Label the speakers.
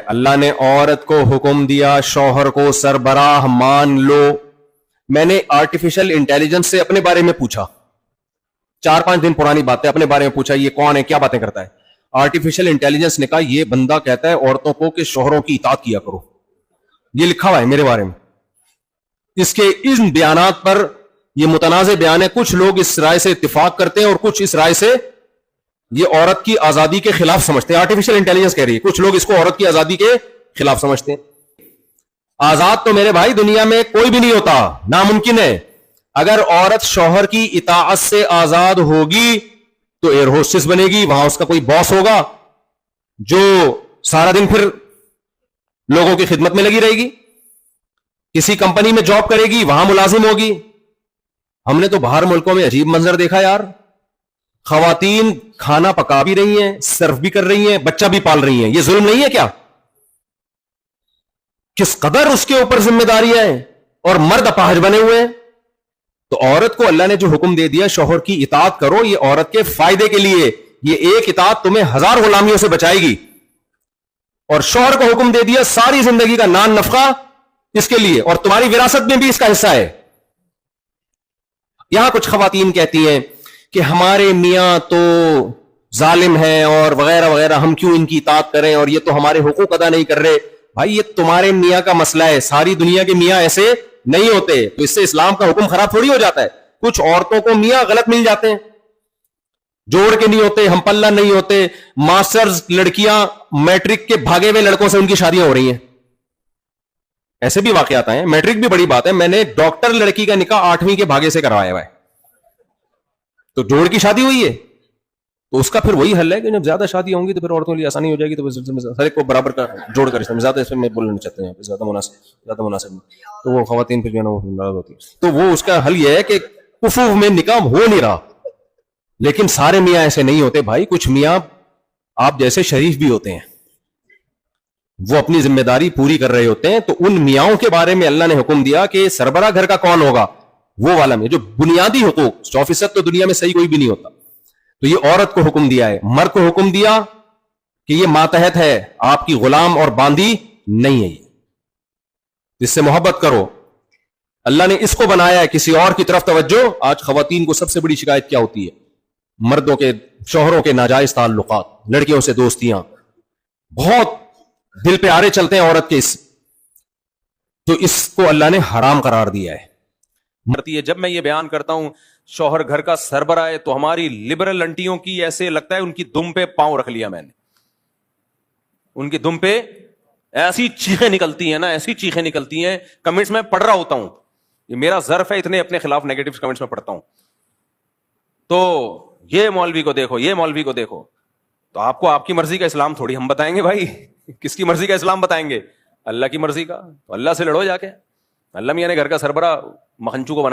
Speaker 1: اللہ نے عورت کو حکم دیا شوہر کو سربراہ مان لو. میں نے آرٹیفیشل انٹیلیجنس سے اپنے بارے میں پوچھا, 4-5 دن پرانی بات ہے, اپنے بارے میں پوچھا یہ کون ہے, کیا باتیں کرتا ہے. آرٹیفیشل انٹیلیجنس نے کہا یہ بندہ کہتا ہے عورتوں کو کہ شوہروں کی اطاعت کیا کرو. یہ لکھا ہوا ہے میرے بارے میں. اس کے ان بیانات پر یہ متنازع بیان ہے. کچھ لوگ اس رائے سے اتفاق کرتے ہیں اور کچھ اس رائے سے یہ عورت کی آزادی کے خلاف سمجھتے ہیں. آرٹیفیشل انٹیلیجنس کہہ رہی ہے, کچھ لوگ اس کو عورت کی آزادی کے خلاف سمجھتے ہیں. آزاد تو میرے بھائی دنیا میں کوئی بھی نہیں ہوتا, ناممکن ہے. اگر عورت شوہر کی اطاعت سے آزاد ہوگی تو ایئر ہوسٹس بنے گی, وہاں اس کا کوئی باس ہوگا جو سارا دن پھر لوگوں کی خدمت میں لگی رہے گی. کسی کمپنی میں جاب کرے گی, وہاں ملازم ہوگی. ہم نے تو باہر ملکوں میں عجیب منظر دیکھا یار, خواتین کھانا پکا بھی رہی ہیں, سرو بھی کر رہی ہیں, بچہ بھی پال رہی ہیں. یہ ظلم نہیں ہے کیا؟ کس قدر اس کے اوپر ذمہ داریاں ہیں, اور مرد اپاہج بنے ہوئے ہیں. تو عورت کو اللہ نے جو حکم دے دیا شوہر کی اطاعت کرو, یہ عورت کے فائدے کے لیے. یہ ایک اطاعت تمہیں 1000 غلامیوں سے بچائے گی. اور شوہر کو حکم دے دیا ساری زندگی کا نان نفقہ اس کے لیے, اور تمہاری وراثت میں بھی اس کا حصہ ہے. یہاں کچھ خواتین کہتی ہیں کہ ہمارے میاں تو ظالم ہیں اور وغیرہ وغیرہ, ہم کیوں ان کی اطاعت کریں, اور یہ تو ہمارے حقوق ادا نہیں کر رہے. بھائی یہ تمہارے میاں کا مسئلہ ہے, ساری دنیا کے میاں ایسے نہیں ہوتے. تو اس سے اسلام کا حکم خراب تھوڑی ہو جاتا ہے. کچھ عورتوں کو میاں غلط مل جاتے ہیں, جوڑ کے نہیں ہوتے, ہم پلہ نہیں ہوتے. ماسٹرز لڑکیاں میٹرک کے بھاگے ہوئے لڑکوں سے ان کی شادیاں ہو رہی ہیں. ایسے بھی واقعات ہیں. میٹرک بھی بڑی بات ہے. میں نے ڈاکٹر لڑکی کا نکاح 8ویں کے بھاگے سے کروایا ہوا ہے, تو جوڑ کی شادی ہوئی ہے. تو اس کا پھر وہی حل ہے کہ جب زیادہ شادی ہوں گی تو پھر عورتوں کے لیے آسانی ہو جائے گی. تو ہر ایک کو برابر کا جوڑ کر, زیادہ اس میں بولنا چاہتے ہیں, زیادہ مناسب تو وہ خواتین پھر جو ہے نا وہ ناراض ہوتی ہے. تو وہ اس کا حل یہ ہے کہ کفو میں نکاح ہو نہیں رہا, لیکن سارے میاں ایسے نہیں ہوتے بھائی. کچھ میاں آپ جیسے شریف بھی ہوتے ہیں, وہ اپنی ذمہ داری پوری کر رہے ہوتے ہیں. تو ان میاں کے بارے میں اللہ نے حکم دیا کہ سربراہ گھر کا کون ہوگا, وہ والا میں جو بنیادی حقوق 100% تو دنیا میں صحیح کوئی بھی نہیں ہوتا. تو یہ عورت کو حکم دیا ہے. مرد کو حکم دیا کہ یہ ماتحت ہے, آپ کی غلام اور باندی نہیں ہے, اس سے محبت کرو. اللہ نے اس کو بنایا ہے, کسی اور کی طرف توجہ. آج خواتین کو سب سے بڑی شکایت کیا ہوتی ہے؟ مردوں کے, شوہروں کے ناجائز تعلقات, لڑکیوں سے دوستیاں, بہت دل پہ آرے چلتے ہیں عورت کے. تو اس کو اللہ نے حرام قرار دیا ہے.
Speaker 2: مرتی ہے. جب میں یہ بیان کرتا ہوں شوہر گھر کا سربراہ ہے, تو ہماری لبرل انٹیوں کی ایسے لگتا ہے ان کی دم پہ پاؤں رکھ لیا میں نے. ان کی دم پہ ایسی چیخیں نکلتی ہیں نا, ایسی چیخیں نکلتی ہیں. کمنٹس میں پڑھ رہا ہوتا ہوں, یہ میرا ظرف ہے, اتنے اپنے خلاف نیگیٹو کمنٹس میں پڑھتا ہوں. تو یہ مولوی کو دیکھو, یہ مولوی کو دیکھو. تو آپ کو آپ کی مرضی کا اسلام تھوڑی ہم بتائیں گے بھائی. کس کی مرضی کا اسلام بتائیں گے؟ اللہ کی مرضی کا. تو اللہ سے لڑو جا کے. اللہ میاں نے گھر کا سربراہ مکھنچو کو بنا